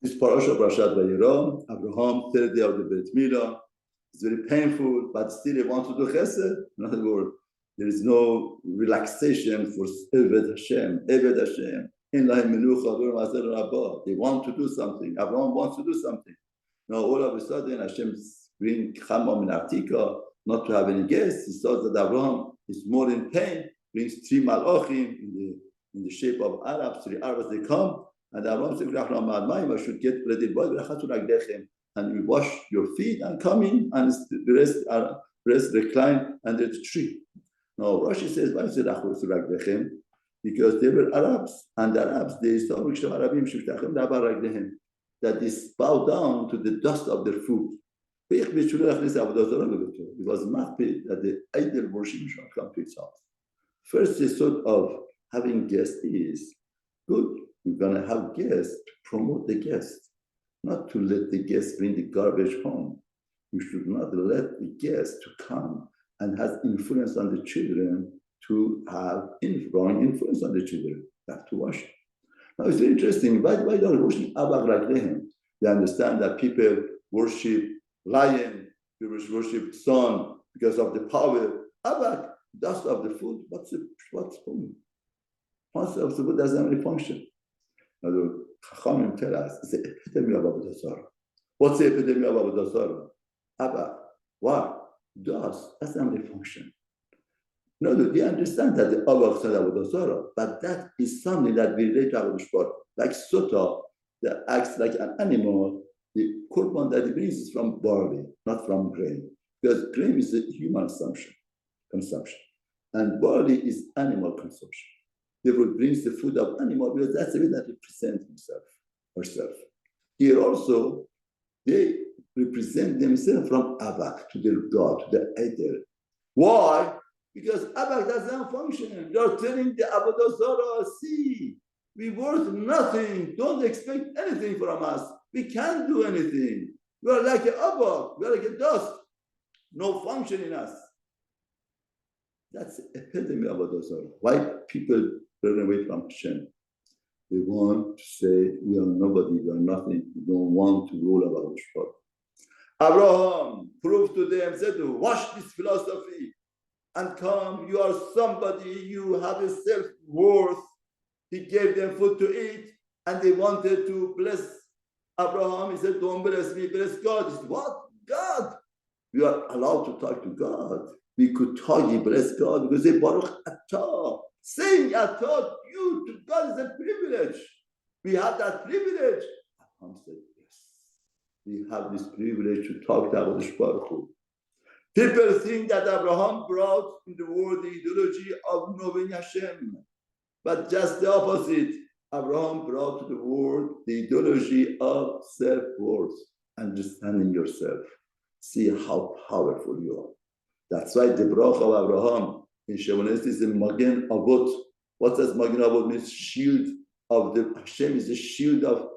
This parasha, Parashat Vayera, Abraham, third day of the Brit Milah. It's very painful, but still he wants to do chesed. In other words, there is no relaxation for Eved Hashem. Eved Hashem. They want to do something. Abraham wants to do something. Now all of a sudden Hashem brings Chama min Artika, not to have any guests. He saw that Abraham is more in pain, brings three malachim in the shape of Arabs. Three Arabs, they come, and Abraham said, I should get ready, and you wash your feet and come in, and the rest recline under the tree. Now Rashi says, why is it because they were Arabs, and the Arabs, they saw that they bow down to the dust of their food. It was mafpid that the idol worship should come to its house. First, the thought of having guests is good. We're going to have guests to promote the guests, not to let the guests bring the garbage home. You should not let the guests to come and has influence on the children to have wrong influence on the children. They have to wash. Now it's very interesting. Why don't we worship Abak Raglehem? They understand that people worship lion, people worship sun because of the power. Abak, dust of the food. What's the point? Dust of the food doesn't have any function. Now the Chachamim tell us it's the epitome of Avodah Zarah. What's the epitome of Avodah Zarah? Abak. Why? Dust doesn't have any function. No, we understand that the Allah said Avodah Zarah, but that is something that we relate to Avodah Zarah. Like Sota, that acts like an animal, the korban that it brings is from barley, not from grain. Because grain is a human consumption. And barley is animal consumption. Therefore, it brings the food of animal because that's the way that it represents himself, herself. Here also, they represent themselves from Abak to their God, to the idol. Why? Because Abak doesn't function. You're telling the Avodah Zarah, see, we worth nothing. Don't expect anything from us. We can't do anything. We are like an Abak. We are like a dust. No function in us. That's the epitome of Avodah Zarah. Why people run away from Hashem? They want to say, we are nobody, we are nothing. We don't want to rule about Shpar. Abraham proved to them, said, wash this philosophy. And come, you are somebody, you have a self-worth. He gave them food to eat, and they wanted to bless Abraham. He said, don't bless me, bless God. He said, what? God? We are allowed to talk to God. We could talk, he bless God, because they Baruch Atah. Saying Atah, you to God is a privilege. We have that privilege. Abraham said, yes. We have this privilege to talk to Avodah Baruch. People think that Abraham brought in the world the ideology of knowing Hashem, but just the opposite. Abraham brought to the world the ideology of self-worth, understanding yourself. See how powerful you are. That's why the brach of Abraham in Shemoneh is the Magen Avot. What does Magen Avot mean? Shield of the Hashem is the shield of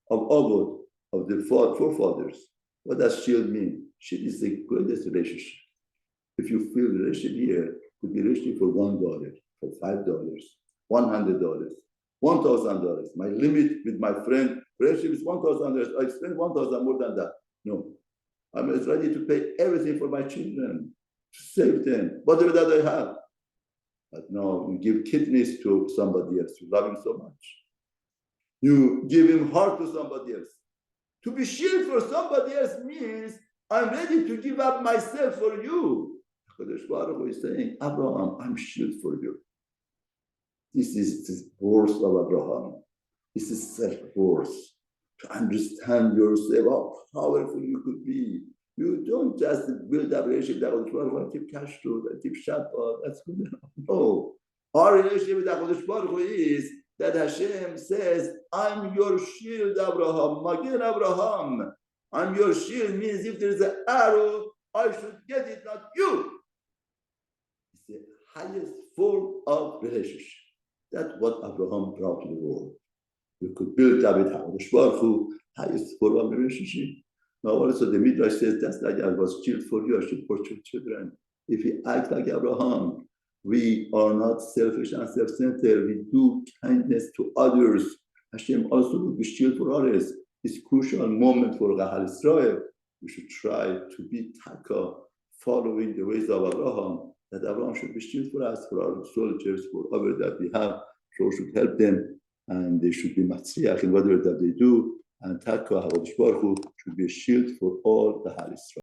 Avot, of the forefathers. What does shield mean? Shield is the greatest relationship. If you feel the relationship here, it could be relationship for $1, for $5, $100, $1,000. My limit with my friend, relationship is $1,000. I spend $1,000 more than that. No. I'm ready to pay everything for my children, to save them, whatever that I have. But no, you give kidneys to somebody else. You love him so much. You give him heart to somebody else. To be shield for somebody else means I'm ready to give up myself for you. Kadosh Baruch Hu is saying, Abraham, I'm shield for you. This is the worth of Abraham. This is self-worth. To understand yourself, how powerful you could be. You don't just build up a relationship that will keep cash to, keep Shabbat, that's good enough. No. Our relationship with HaKadosh Baruch Hu is that Hashem says, I'm your shield, Abraham. Magen Abraham. I'm your shield means if there's an arrow, I should get it, not you. It's the highest form of relationship. That's what Abraham brought to the world. You could build up with HaKadosh Baruch Hu, highest form of relationship. Now also the Midrash says, that's like I was shield for you, I should support your children. If you act like Abraham, we are not selfish and self-centered. We do kindness to others. Hashem also will be shield for others. It's a crucial moment for Gahal Israel. We should try to be taka, following the ways of Abraham, that Abraham should be shield for us, for our soldiers, for whatever that we have. So we should help them, and they should be matzriach in whatever that they do. And taka, HaKadosh Baruch Hu, should be a shield for all Gahal Israel.